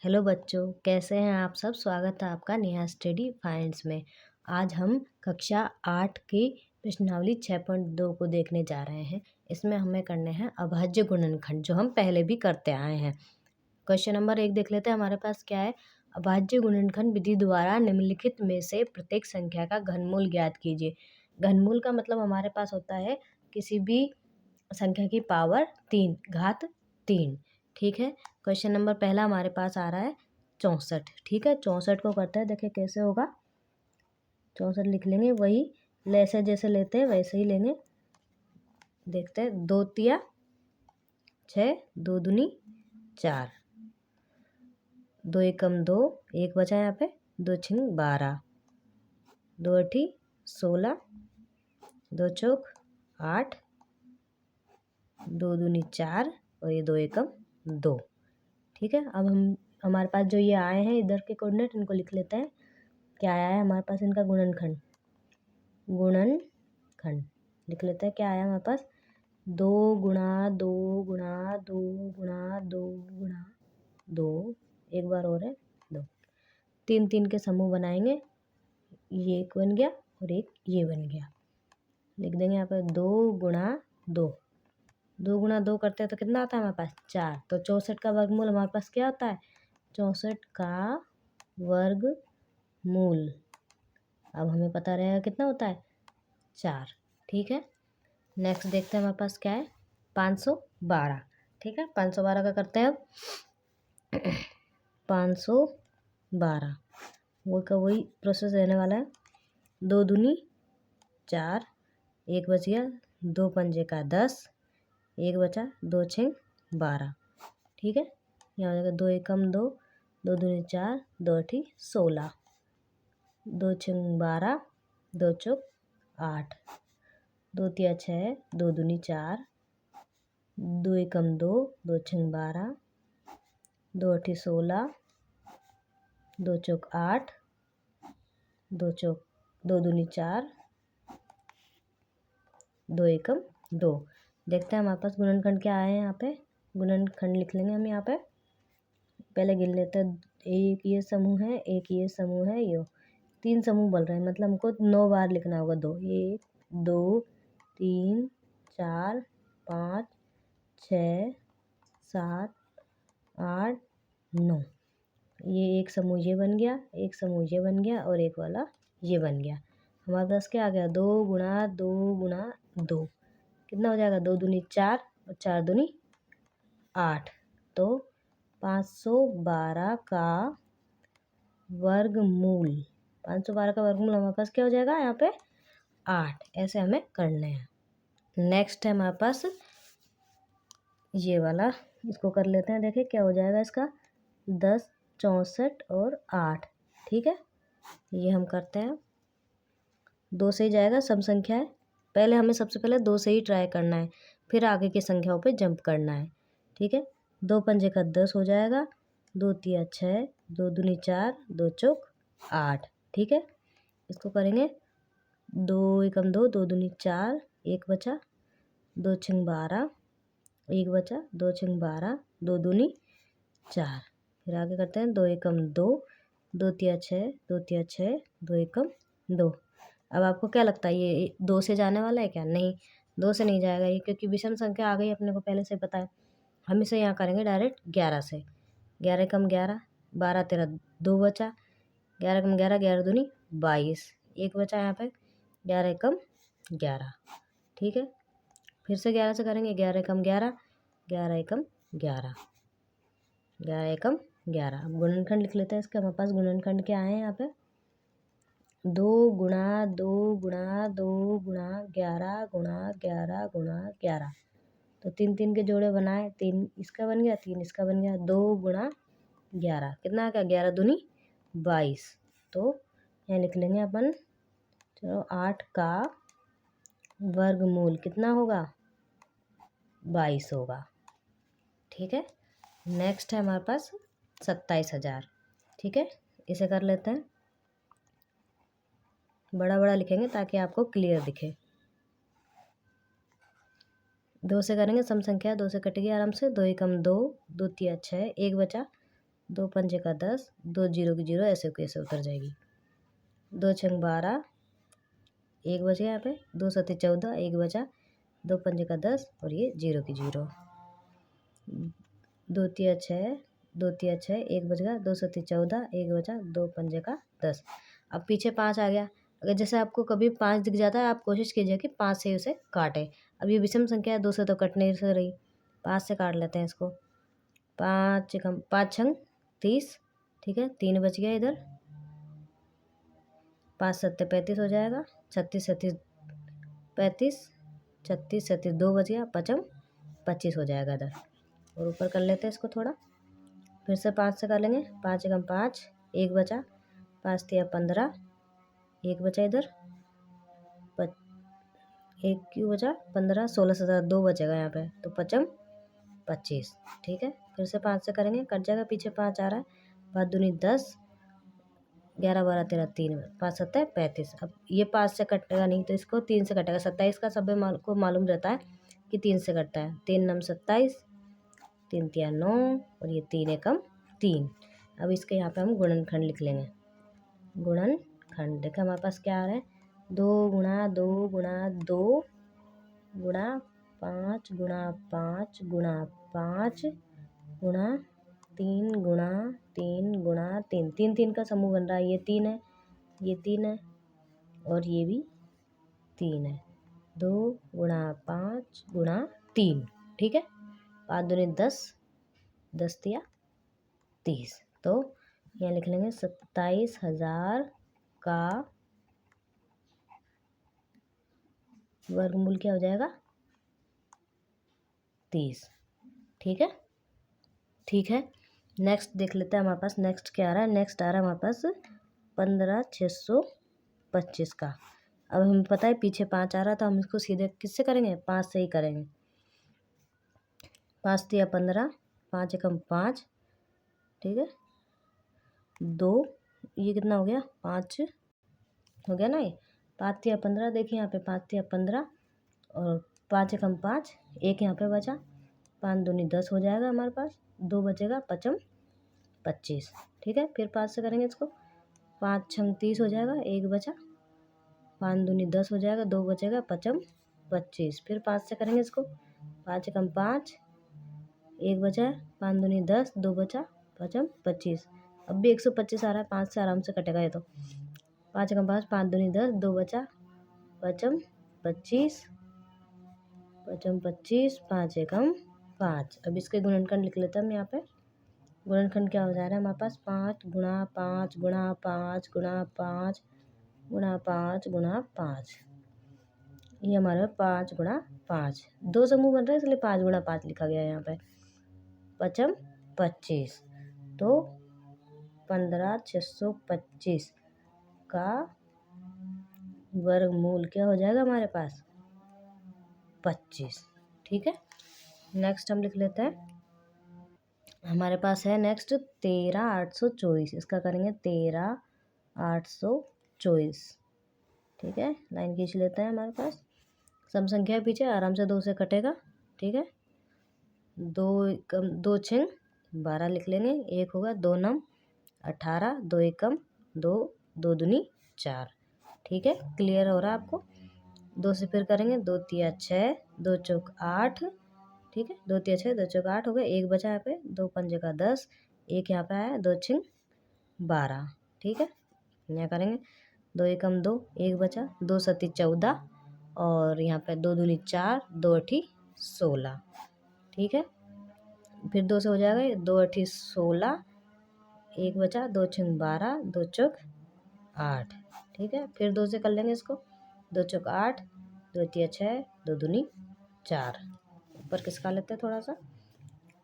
Hello बच्चों, कैसे हैं आप सब। स्वागत है आपका नेहा स्टडी फाइंड्स में। आज हम कक्षा 8 की प्रश्नावली 6.2 को देखने जा रहे हैं। इसमें हमें करने हैं अभाज्य गुणनखंड, जो हम पहले भी करते आए हैं। क्वेश्चन नंबर 1 देख लेते हैं। हमारे पास क्या है? अभाज्य गुणनखंड विधि द्वारा निम्नलिखित में से प्रत्येक संख्या का घनमूल ज्ञात कीजिए। घनमूल का मतलब हमारे पास होता है किसी भी संख्या की पावर 3, घात 3। ठीक है। क्वेश्चन नंबर पहला हमारे पास आ रहा है 64। ठीक है, 64 को करते हैं। देखिए कैसे होगा। 64 लिख लेंगे, वही जैसे जैसे लेते हैं वैसे ही लेंगे। देखते हैं। 2 तिया 6, 2 दूनी 4, 2 एकम 2, एक बचा यहाँ पे, 2 छिंग 12, 2 अठी 16, 2 चौक 8, 2 दूनी 4 और ये 2 एकम 2। ठीक है। अब हमारे पास जो ये आए हैं इधर के कोऑर्डिनेट, इनको लिख लेते हैं। क्या आया है हमारे पास? इनका गुणनखंड लिख लेते हैं। क्या आया हमारे पास? 2 गुणा 2 गुणा 2 गुणा 2 गुणा 2, एक बार और है 2। 3 3 के समूह बनाएंगे। ये एक बन गया और एक ये बन गया। लिख देंगे यहाँ पर 2 गुणा 2। 2 गुणा 2 करते हैं तो कितना आता है हमारे पास? 4। तो 64 का वर्गमूल हमारे पास क्या होता है? 64 का वर्गमूल अब हमें पता रहेगा कितना होता है? 4। ठीक है। नेक्स्ट देखते हैं हमारे पास क्या है? 512। ठीक है, 512 का करते हैं अब। 512 वो का वही प्रोसेस रहने वाला है। 2 दूनी 4, एक बच गया, 2 पंजे का 10, एक बचा, 2 छिंग 12। ठीक है। यहाँ हो जाएगा 2 एकम 2, 2 दूनी 4, 2 अठी 16, 2 छिंग 12, 2 चौक 8, 2 तिया 6, 2 दूनी 4, 2 एकम 2, 2 छिंग 12, 2 अठी 16, 2 चौक 8, 2 दूनी 4, 2 एकम 2। देखते हैं हमारे पास गुणनखंड क्या आए हैं। यहाँ पे गुणनखंड लिख लेंगे हम। यहाँ पे पहले गिन लेते हैं। एक ये समूह है, एक ये समूह है, ये 3 समूह बन रहे हैं, मतलब हमको 9 बार लिखना होगा। 2 1 2 3 4 5 6 7 8 9। ये एक समूह ये बन गया, एक समूह ये बन गया और एक वाला ये बन गया। हमारे पास क्या आ गया? 2 गुणा 2 गुणा 2 कितना हो जाएगा? 2 दूनी 4 और 4 दूनी 8। तो 512 का वर्गमूल 512 का वर्गमूल हमारे पास क्या हो जाएगा? यहाँ पे 8। ऐसे हमें करने हैं। नेक्स्ट है हमारे पास ये वाला, इसको कर लेते हैं। देखिए क्या हो जाएगा इसका? 10 64 और 8। ठीक है, ये हम करते हैं। 2 से ही जाएगा, सम संख्या है। पहले हमें सबसे पहले 2 से ही ट्राई करना है, फिर आगे की संख्याओं पे जंप करना है। ठीक है। 2 पंजे का 10 हो जाएगा, 2 तिया 6, 2 दूनी 4, 2 चौक 8। ठीक है, इसको करेंगे। 2 एकम 2, 2 दूनी 4, एक बचा, 2 छिंग 12, एक बचा, 2 छिंग 12, 2 दूनी 4। फिर आगे करते हैं। 2 एकम 2, 2 तिया 6, 2 तिया 6, 2 एकम 2। अब आपको क्या लगता है ये 2 से जाने वाला है क्या? नहीं, 2 से नहीं जाएगा ये, क्योंकि विषम संख्या आ गई अपने को पहले से पता है। हम इसे यहाँ करेंगे डायरेक्ट 11 से। 11 कम 11, 12 13, 2 बचा, 11 कम 11, 11 दूनी 22, एक बचा यहाँ पे, 11 कम 11। ठीक है, फिर से 11 से करेंगे। 11 कम 11, 11 कम 11, 11 एकम 11। अब गुणनखंड लिख लेते हैं इसके। हमारे पास गुणनखंड क्या आए हैं यहाँ पे? 2 गुणा 2 गुणा 2 गुणा 11 गुणा 11 गुणा 11। तो 3 3 के जोड़े बनाए, 3 इसका बन गया, 3 इसका बन गया। 2 गुणा 11 कितना आ गया? 11 दूनी 22। तो यहाँ लिख लेंगे अपन। चलो 8 का वर्गमूल कितना होगा? 22 होगा। ठीक है। नेक्स्ट है हमारे पास 27,000। ठीक है, इसे कर लेते हैं। बड़ा बड़ा लिखेंगे ताकि आपको क्लियर दिखे। 2 से करेंगे, सम संख्या 2 से कटेगी आराम से। 2 एकम 2, 2 तिया 6, एक बचा, दो पंजे का 10, दो जीरो की जीरो, ऐसे कैसे उतर जाएगी। दो छंग 12, एक बच गया यहाँ पे, दो सत्ती 14, एक बचा, दो पंजे का 10 और ये जीरो की जीरो। दो तिया 6, दो तिया 6, एक बच गया, दो सत्ती 14, एक बचा, दो पंजे का 10। अब पीछे 5 आ गया। अगर जैसे आपको कभी 5 दिख जाता है, आप कोशिश कीजिए कि 5 से उसे काटें। अब ये विषम संख्या है, 2 से तो कटने से रही, 5 से काट लेते हैं इसको। 5 छंग 30, ठीक है, 3 बच गया इधर, 5 सत्ते 35 हो जाएगा, 36 37 35, 36 37 2 बच गया, 5 25 हो जाएगा इधर। और ऊपर कर लेते हैं इसको थोड़ा, फिर से 5 से कर लेंगे। 5 एकम 5, एक बचा, 5 तिया 15, एक बचा इधर, एक क्यों बचा, 15, 16 17 2 बचेगा यहाँ पे, तो 5 25, ठीक है। फिर से 5 से करेंगे, कट जाएगा, पीछे 5 आ रहा है, 5 दूनी 10, 11 12 13 3, 5 सत्ते 35। अब ये 5 से कटेगा नहीं तो इसको 3 से कटेगा। 27 का सब को मालूम रहता है कि 3 से कटता है। 3 नम 27, 3 तिया 9 और ये 3 एकम 3। अब इसके यहाँ पे हम गुणनखंड लिख लेंगे। गुणनखंड देखो हमारे पास क्या आ रहा है, 2 गुणा 2 गुणा 2 गुणा 5 गुणा 5 गुणा 5 गुणा 3 गुणा 3 गुणा 3, 3 3 का समूह बन रहा है। ये 3 है, ये 3 है और ये भी 3 है। 2 गुणा 5 गुणा 3, ठीक है। 5 दूनी 10, 10 तिया 30, तो यहाँ लिख लेंगे 27,000 का वर्गमूल क्या हो जाएगा, 30, ठीक है। ठीक है, नेक्स्ट देख लेते हैं हमारे पास नेक्स्ट क्या आ रहा है। नेक्स्ट आ रहा है हमारे पास 15,625 का। अब हमें पता है पीछे 5 आ रहा था, हम इसको सीधे किससे करेंगे, 5 से ही करेंगे। 5 तिया 15, 5 एकम 5, ठीक है, 2, ये कितना हो गया, 5 हो गया ना। ये 5 तिया 15, देखिए यहाँ पे 5 तिया 15 और 5 एकम 5, एक यहाँ पे बचा, 5 दूनी 10 हो जाएगा हमारे पास, 2 बचेगा, 5 25, ठीक है। फिर 5 से करेंगे इसको, 5 छंग 30 हो जाएगा, एक बचा, 5 दूनी 10 हो जाएगा, 2 बचेगा, 5 25। फिर 5 से करेंगे इसको, 5 एकम 5, एक बचा है, 5 दूनी 10, 2 बचा, 5 25। अब भी 125 आ रहा है, 5 से आराम से कटेगा ये तो। 5 एकम 5, 5 दूनी 10, 2 बचा, 5 25, 5 25, 5 एकम 5। अब इसके गुणनखंड लिख लेते हैं हम यहाँ पे। गुणनखंड क्या हो जा रहा है हमारे पास, 5 गुणा 5 गुणा 5 गुणा 5 गुणा 5 गुणा 5, ये हमारा 5 गुणा 5, 2 समूह बन रहे हैं इसलिए 5 गुणा 5 लिखा गया है यहाँ पे। 5 25, तो 15,625 का वर्गमूल क्या हो जाएगा हमारे पास, 25, ठीक है। नेक्स्ट हम लिख लेते हैं, हमारे पास है नेक्स्ट 13,824, इसका करेंगे 13,824, ठीक है। लाइन खींच लेते हैं, हमारे पास सम संख्या है पीछे, आराम से 2 से कटेगा, ठीक है। 2 छंग 12 लिख लेंगे, एक होगा, 2 नम 18, 2 एकम 2, 2 दूनी 4, ठीक है। क्लियर हो रहा है आपको। 2 से फिर करेंगे, 2 तिया 6, 2 चौक 8, ठीक है, 2 तिया 6, 2 चौक 8 हो गए, एक बचा यहाँ पे, 2 पंजे का 10, एक यहाँ पे आया, 2 छिंग 12, ठीक है। यहाँ करेंगे, 2 एकम 2, एक बचा, 2 सत्ती 14 और यहाँ पे 2 दूनी 4, 2 अठी 16, ठीक है। फिर 2 से हो जाएगा, 2 अठी 16, एक बचा, 2 छिंग 12, 2 चौक 8, ठीक है। फिर 2 से कर लेंगे इसको, 2 चौक 8, 2 तिया 6, 2 दूनी 4, ऊपर किसका लेते हैं थोड़ा सा,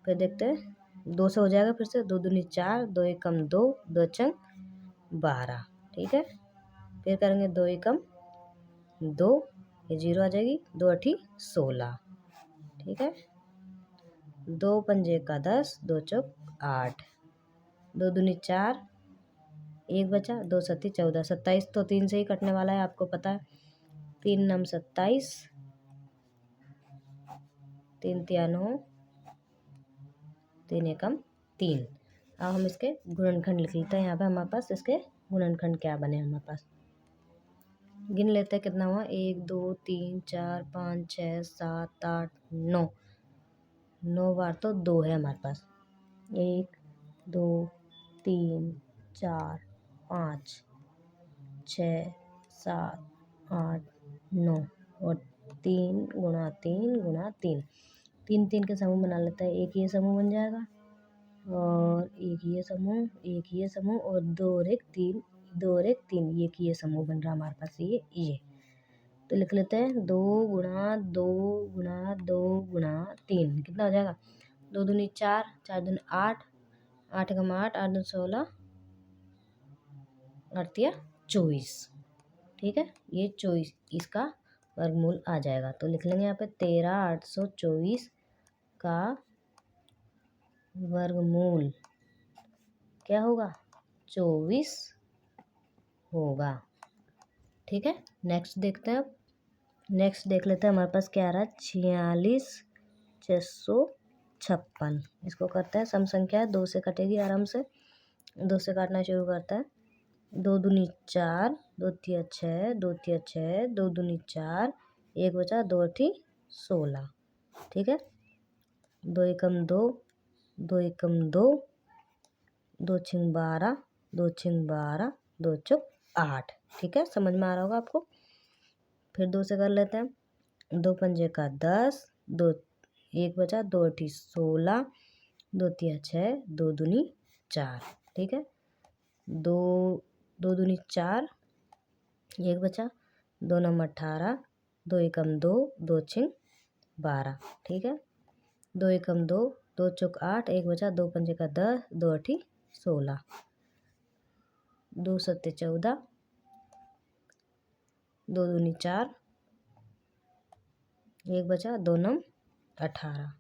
फिर देखते हैं, 2 से हो जाएगा, फिर से 2 दूनी 4, 2 एकम 2, 2 छंग 12, ठीक है। फिर करेंगे 2 एकम 2, ये 0 आ जाएगी, 2 अठी 16, ठीक है। 2 पंजे का 10, 2 चौक 8, 2 दूनी 4, एक बचा, 2 सत्ती 14, 27 तो 3 से ही कटने वाला है, आपको पता है। 3 नम 27, 3 तिया 9, 3 एकम 3, अब हम इसके गुणनखंड लिख लेते हैं। यहाँ पे हमारे पास इसके गुणनखंड क्या बने हमारे पास, गिन लेते हैं कितना हुआ। 1 2 3 4 5 6 7 8 9, 9 बार तो 2 है हमारे पास। 1 2 3 4 5 6 7 8 9 और 3 गुणा 3 गुणा 3, 3 3 के समूह बना लेते हैं। एक ये समूह बन जाएगा और एक ये समूह, एक ये समूह और 2 और 1 3, 2 और 1 3, ये समूह बन रहा हमारे पास। ये तो लिख लेते हैं 2 गुणा 2 गुणा 2 गुणा 3, कितना हो जाएगा। 2 दूनी 4, 4 दूनी 8, 8 एकम 8, 8 दूनी 16, 8 तिया 24। ठीक है, ये 24 इसका वर्गमूल आ जाएगा। तो लिख लेंगे यहाँ पे 13,824 का वर्गमूल क्या होगा, 24 होगा। ठीक है, नेक्स्ट देखते हैं। अब नेक्स्ट देख लेते हैं हमारे पास क्या आ रहा है, 46,656। इसको करते हैं सम संख्या है, 2 से कटेगी आराम से। 2 से काटना शुरू करते हैं। 2 दूनी 4, 2 तिया 6, 2 तिया 6, 2 दूनी 4, 1 बचा 2 अठी 16। ठीक है, 2 एकम 2, 2 एकम 2, 2 छिंग 12, 2 छिंग 12, 2 चौक 8। ठीक है, समझ में आ रहा होगा आपको। फिर 2 से कर लेते हैं। 2 पंजे का 10, 2 1 बचा 2 अठी 16, 2 तिया 6, 2 दूनी 4। ठीक है, 2 2 दूनी 4, 1 बचा 2 नम 18, 2 एकम 2, 2 छिंग 12। ठीक है, 2 एकम 2, 2 चौक 8, 1 बचा 2 पंजे का 10, 2 अठी 16, 2 सत्ते 14, 2 दूनी 4, 1 बचा 2 नम 18,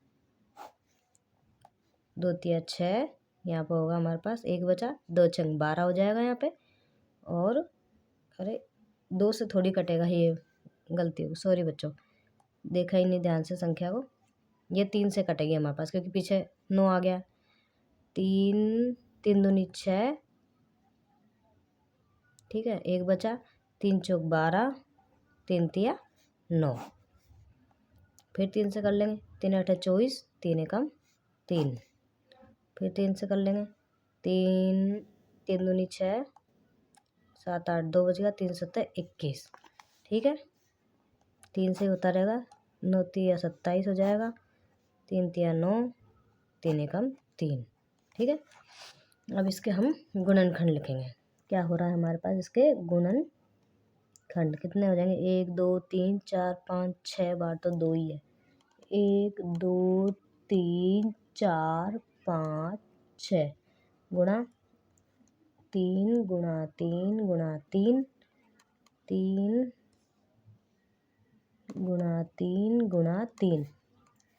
2 तिया 6, यहाँ पर होगा हमारे पास 1 बचा 2 छंग 12 हो जाएगा यहाँ पे। और अरे 2 से थोड़ी कटेगा, ये गलती होगी, सॉरी बच्चों, देखा ही नहीं ध्यान से संख्या को। ये 3 से कटेगी हमारे पास क्योंकि पीछे 9 आ गया। 3 3 दूनी 6, ठीक है, 1 बचा 3 चौक 12, 3 तिया 9। फिर 3 से कर लेंगे, 3 अठा 24, 3 एकम 3। फिर 3 से कर लेंगे, 3 3 दूनी 6, 7 8 2 बच गया, 3 सत्ते 21। ठीक है, 3 से होता रहेगा, 9 तिया 27 हो जाएगा, 3 तिया 9, 3 एकम 3। ठीक है, अब इसके हम गुणनखंड लिखेंगे। क्या हो रहा है हमारे पास, इसके गुणनखंड कितने हो जाएंगे। 1 2 3 4 5 6 बार तो 2 ही है। 1 2 3 4 5 6 गुणा 3 गुणा 3 गुणा 3, 3 गुणा 3 गुणा 3,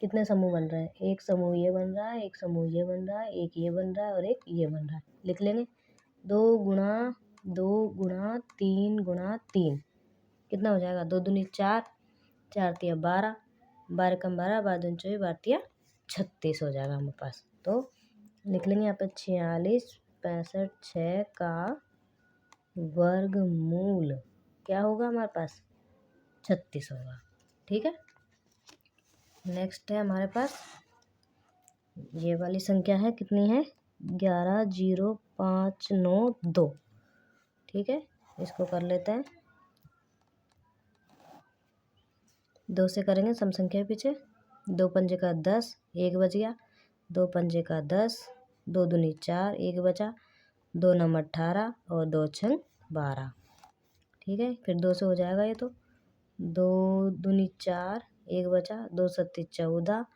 कितने समूह बन रहे हैं। एक समूह ये बन रहा है, एक समूह ये बन रहा है, एक ये बन रहा है और एक ये बन रहा है। लिख लेंगे 2 गुणा 2 गुणा 3 गुणा 3, कितना हो जाएगा। 2 दूनी 4, 4 तिया 12, 12 कम 12, 12 दूनी 24, 12 तिया 36 हो जाएगा हमारे पास। तो लिख लेंगे यहाँ पे 46 65 6 का वर्गमूल क्या होगा हमारे पास, 36 होगा। ठीक है, नेक्स्ट है हमारे पास ये वाली संख्या है, कितनी है 11,0592। ठीक है, इसको कर लेते हैं। 2 से करेंगे सम संख्या के पीछे। 2 पंजे का 10, 1 बच गया, 2 पंजे का 10, 2 दूनी 4, 1 बचा, 2 नम 18 और 2 छंग 12। ठीक है, फिर 2 से हो जाएगा ये तो। 2 दूनी 4, 1 बचा, 2 सत्ती 14,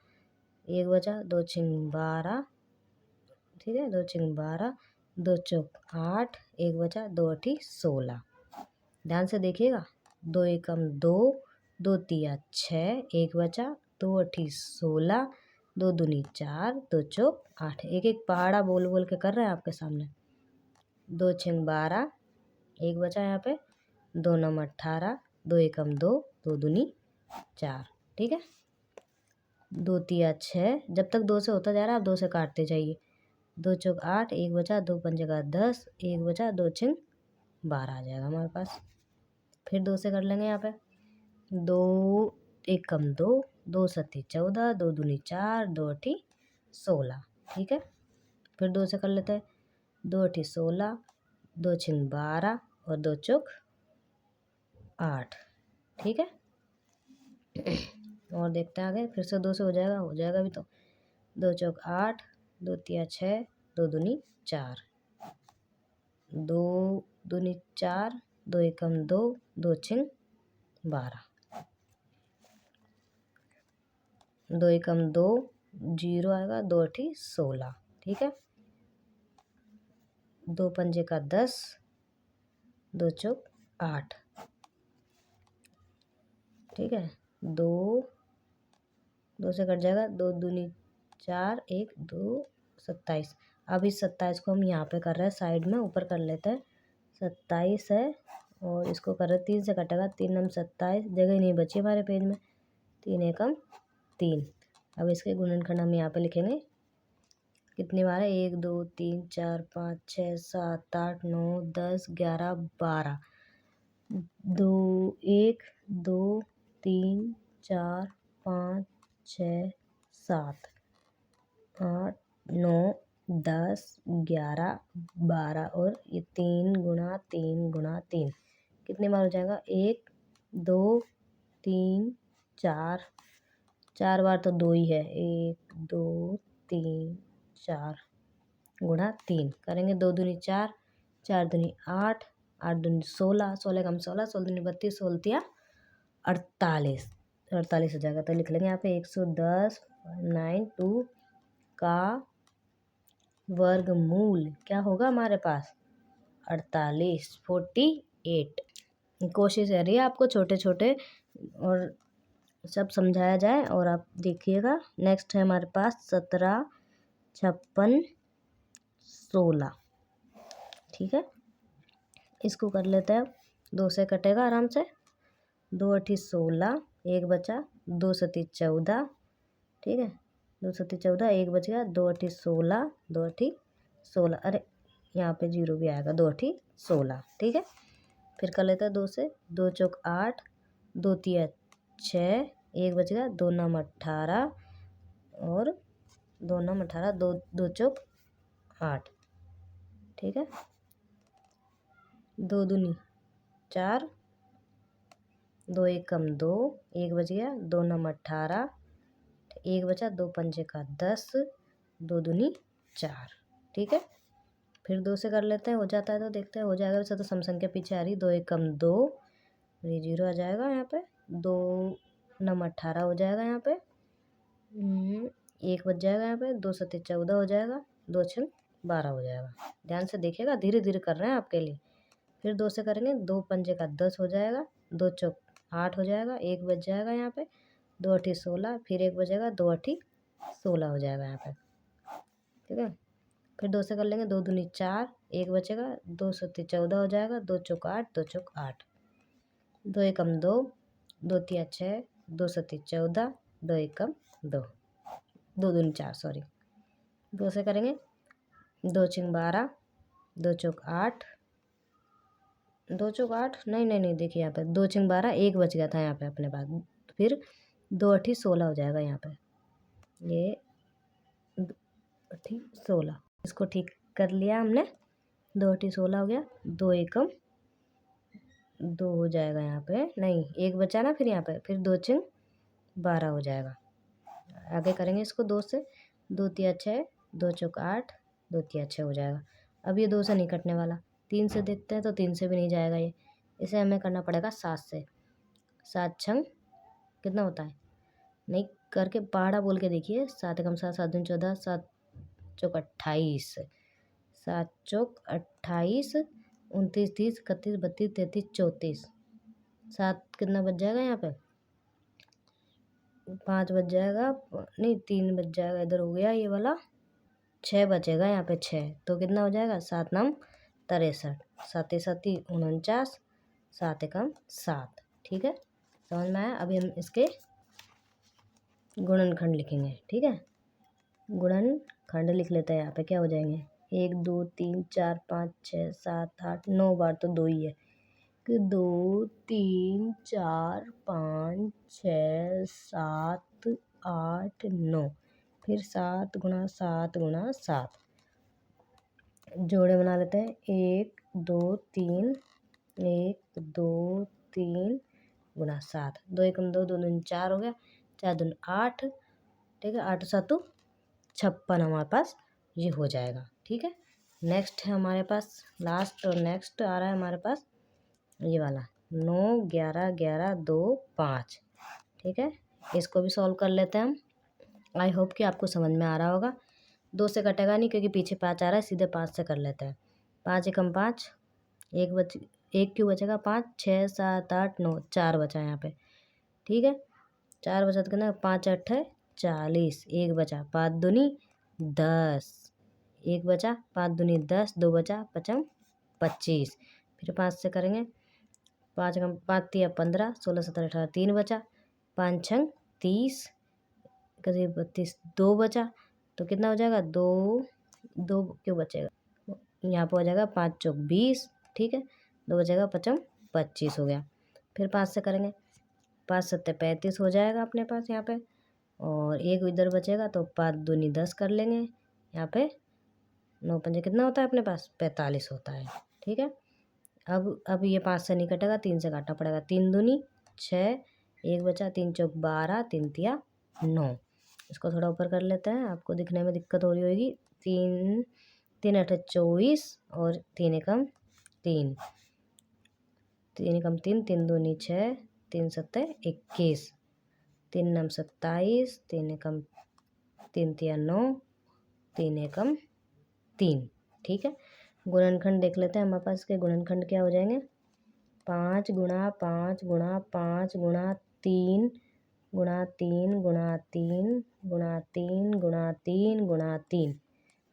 1 बचा, 2 छिंग 12। ठीक है, 2 छिंग 12, 2 चौक 8, 1 बचा, 2 अठी 16। ध्यान से देखिएगा, 2 एकम 2, 2 तिया 6, 1 बचा, 2 अठी 16, 2 दूनी 4, 2 चौक 8। एक एक पहाड़ा बोल बोल के कर रहे हैं आपके सामने। 2 छिंग 12, 1 बचा यहाँ पे, 2 नम 18, 2 एकम 2, 2 दूनी 4। ठीक है, 2 तिया 6, जब तक 2 से होता जा रहा है आप 2 से काटते जाइए। दो चौक 8, एक बचा, दो पंजे का 10, एक बचा, दो छिंग 12 आ जाएगा हमारे पास। फिर 2 से कर लेंगे यहाँ पे। 2 एक कम 2, 2 सत्ती 14, 2 दूनी 4, 2 अठी 16। ठीक है, फिर 2 से कर लेते हैं। 2 अठी 16, 2 छिंग 12 और 2 चौक 8। ठीक है, और देखते हैं आगे। फिर से 2 से हो जाएगा भी तो। 2 चौक 8, 2 तिया 6, 2 दूनी 4, 2 दूनी 4, 2 एकम 2, 2 छिंग 12, 2 एकम 2, 0 आएगा, 2 अठी 16। ठीक है, 2 पंजे का 10, 2 चौक 8। ठीक है, 2 से कट जाएगा, 2 दूनी 4, 1 2 27। अब इस 27 को हम यहाँ पे कर रहे हैं साइड में, ऊपर कर लेते हैं। 27 है और इसको कर रहे हैं 3 से कटेगा, 3 नम 27, जगह नहीं बची हमारे पेज में। 3 एकम 3। अब इसके गुणनखंड हम यहाँ पे लिखेंगे। कितनी बार है? 1 2 3 4 5 6 7 8 9 10 11 12। 2 1 2 3 4 5 6 7 8 9 10 11 12 और ये 3 गुणा 3 गुणा 3 कितनी बार हो जाएगा? 1 2 3 4, 4 बार तो 2 ही है। 1 2 3 4 गुणा 3 करेंगे। 2 दूनी 4, 4 दूनी 8, 8 दूनी 16, 16 कम 16, 16 दूनी 32, 16 48, 48 हो जाएगा। तो लिख लेंगे यहाँ पे 110 92 का वर्गमूल क्या होगा हमारे पास? 48, 48। कोशिश रही है आपको छोटे छोटे और सब समझाया जाए और आप देखिएगा। नेक्स्ट है हमारे पास 17 56 16। ठीक है, इसको कर लेते हैं। 2 से कटेगा आराम से। 2 अठी 16, एक बचा, 2 सती 14। ठीक है, 2 सती 14, एक बच गया, 2 अठी 16, 2 अठी 16। अरे यहाँ पे 0 भी आएगा। 2 अठी 16। ठीक है, फिर कर लेते हैं 2 से। 2 चौक 8, 2 तिया 6, एक बच गया, 2 नम 18 और 2 नम 18, 2 2 चौक 8। ठीक है, 2 दूनी 4, 2 एकम 2, एक बच गया, 2 नम 18, एक बचा, 2 पंजे का 10, 2 दूनी 4। ठीक है, फिर 2 से कर लेते हैं। हो जाता है तो देखते हैं हो जाएगा। वैसे तो सम संख्या पीछे आ रही। 2 एकम 2, ये 0 आ जाएगा यहाँ पे। 2 नम 18 हो जाएगा यहाँ पे। एक बच जाएगा यहाँ पे। 2 सत्ते 14 हो जाएगा, 2 छंग 12 हो जाएगा। ध्यान से देखिएगा, धीरे धीरे कर रहे हैं आपके लिए। फिर 2 से करेंगे। 2 पंजे का 10 हो जाएगा, 2 चौक 8 हो जाएगा, एक बच जाएगा यहाँ पे। 2 अठी 16, फिर एक बचेगा, 2 अठी 16 हो जाएगा यहाँ पे। ठीक है, फिर 2 से कर लेंगे। 2 दूनी 4, एक बचेगा, 2 सत्ती 14 हो जाएगा, 2 चौक 8, 2 चौक 8, 2 एकम 2, 2 तिया 6, 2 सत्ती 14, 2 एकम 2, 2 दूनी 4 सॉरी। 2 से करेंगे। 2 छिंग 12, 2 चौक 8, 2 चौक 8 नहीं नहीं नहीं, देखिए यहाँ पे 2 छिंग 12, एक बच गया था यहाँ पे अपने पास। फिर 2 अठी 16 हो जाएगा यहाँ पे। ये 2 अठी 16, इसको ठीक कर लिया हमने। 2 अठी 16 हो गया। 2 एकम 2 हो जाएगा यहाँ पे, नहीं एक बचा ना, फिर यहाँ पे फिर 2 छिंग 12 हो जाएगा। आगे करेंगे इसको 2 से। 2 तिया 6, 2 चौक 8, 2 तिया 6 हो जाएगा। अब ये 2 से नहीं कटने वाला। 3 से देखते हैं तो 3 से भी नहीं जाएगा ये। इसे हमें करना पड़ेगा 7 से। 7 छंग कितना होता है? नहीं करके पहाड़ा बोल के देखिए। 7 एकम 7, 7 दूनी 14, 7 चौक 28, 7 चौक 28, 29 30 31 32 33 34। 7 कितना बच जाएगा यहाँ पे? 5 बच जाएगा, नहीं 3 बच जाएगा, इधर हो गया ये वाला। 6 बचेगा यहाँ पे। 6 तो कितना हो जाएगा? 7 नम 63, 7 सती 49, 7 एकम 7। ठीक है, समझ में आया? अभी हम इसके गुणनखंड लिखेंगे। ठीक है, गुणनखंड लिख लेते हैं। यहाँ पे क्या हो जाएंगे, 1 2 3 4 5 6 7 8 9 बार तो 2 ही है कि 2 3 4 5 6 7 8 9, फिर 7 गुणा 7 गुणा 7, जोड़े बना लेते हैं। 1 2 3, 1 2 3 गुणा 7, 2 एकम 2, 2 दूनी 4 हो गया, 4 दूनी 8, ठीक है। 8 7 56 हमारे पास ये हो जाएगा, ठीक है। नेक्स्ट है हमारे पास लास्ट और नेक्स्ट आ रहा है हमारे पास ये वाला 9 11 11 2 5, ठीक है। इसको भी सॉल्व कर लेते हैं हम। आई होप कि आपको समझ में आ रहा होगा। 2 से कटेगा नहीं क्योंकि पीछे 5 आ रहा है, सीधे 5 से कर लेते हैं। 5 एकम 5, एक क्यों बचेगा, 5 6 7 8 9, 4 बचा यहाँ पे, ठीक है। 4 बचा तो कितना, 5 8 है 40, 1 बचा, 5 दूनी 10, 1 बचा, 5 दूनी 10, 2 बचा, 5 25, फिर 5 से करेंगे। 5 कम 5 तिया 15, 16 17 18, 3 बचा, 5 6 30, करीब 32, 2 बचा, तो कितना हो जाएगा, 2 2 क्यों बचेगा, यहाँ पर हो जाएगा 5 चौक 20, ठीक है। 2 बचेगा, 5 25 हो गया। फिर 5 से करेंगे, 5 7 35 हो जाएगा अपने पास यहाँ पे, और 1 इधर बचेगा तो 5 दूनी 10 कर लेंगे यहाँ पे, 9 पंजे कितना होता है अपने पास, 45 होता है, ठीक है। अब ये 5 से नहीं कटेगा, 3 से काटना पड़ेगा। 3 दूनी 6, 1 बचा, 3 चौक 12, 3 तिया 9, इसको थोड़ा ऊपर कर लेते हैं, आपको दिखने में दिक्कत हो रही होगी। 3 3 8 24 और 3 एकम 3, 3 एकम 3, 3 दूनी 6, 3 7 21, 3 9 27, 3 एकम 3 तिया 9, 3 एकम 3, ठीक है। गुणनखंड देख लेते हैं हमारे पास के गुणनखंड क्या हो जाएंगे, 5 गुणा 5 गुणा 5 गुणा 3 गुणा 3 गुणा 3 गुणा 3 गुणा 3 गुणा 3,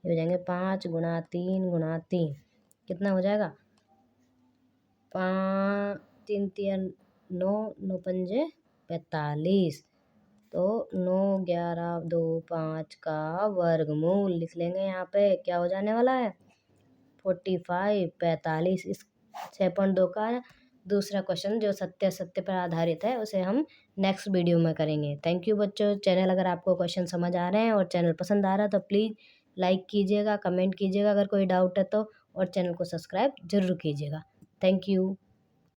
ये हो जाएंगे 5 गुणा 3 गुणा 3, कितना हो जाएगा, 5 3 तिया 9, 9 पंजे 45, तो 9 11 2 5 का वर्गमूल लिख लेंगे। यहाँ पे क्या हो जाने वाला है, 45 45। इस 6.2 का दूसरा क्वेश्चन जो सत्य सत्य पर आधारित है उसे हम नेक्स्ट वीडियो में करेंगे। थैंक यू बच्चों। चैनल अगर आपको क्वेश्चन समझ आ रहे हैं और चैनल पसंद आ रहा है तो प्लीज़ लाइक कीजिएगा, कमेंट कीजिएगा अगर कोई डाउट है तो, और चैनल को सब्सक्राइब जरूर कीजिएगा। Thank you.